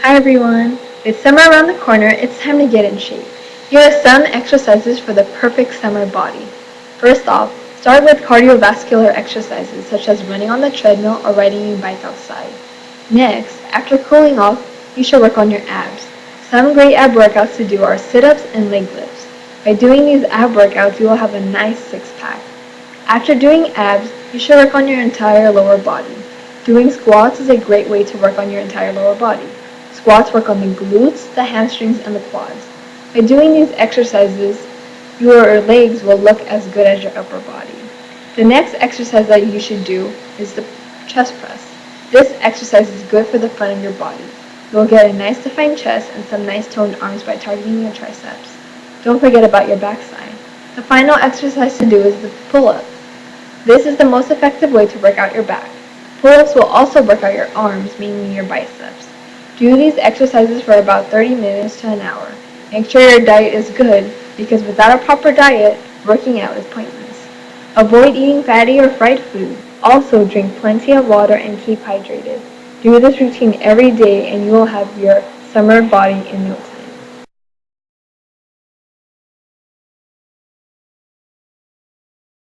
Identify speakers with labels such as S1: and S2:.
S1: Hi everyone! With summer around the corner, it's time to get in shape. Here are some exercises for the perfect summer body. First off, start with cardiovascular exercises such as running on the treadmill or riding your bike outside. Next, after cooling off, you should work on your abs. Some great ab workouts to do are sit-ups and leg lifts. By doing these ab workouts, you will have a nice six-pack. After doing abs, you should work on your entire lower body. Doing squats is a great way to work on your entire lower body. Squats work on the glutes, the hamstrings, and the quads. By doing these exercises, your legs will look as good as your upper body. The next exercise that you should do is the chest press. This exercise is good for the front of your body. You will get a nice defined chest and some nice toned arms by targeting your triceps. Don't forget about your backside. The final exercise to do is the pull-up. This is the most effective way to work out your back. Pull-ups will also work out your arms, meaning your biceps. Do these exercises for about 30 minutes to an hour. Make sure your diet is good, because without a proper diet, working out is pointless. Avoid eating fatty or fried food. Also drink plenty of water and keep hydrated. Do this routine every day and you will have your summer body in no time.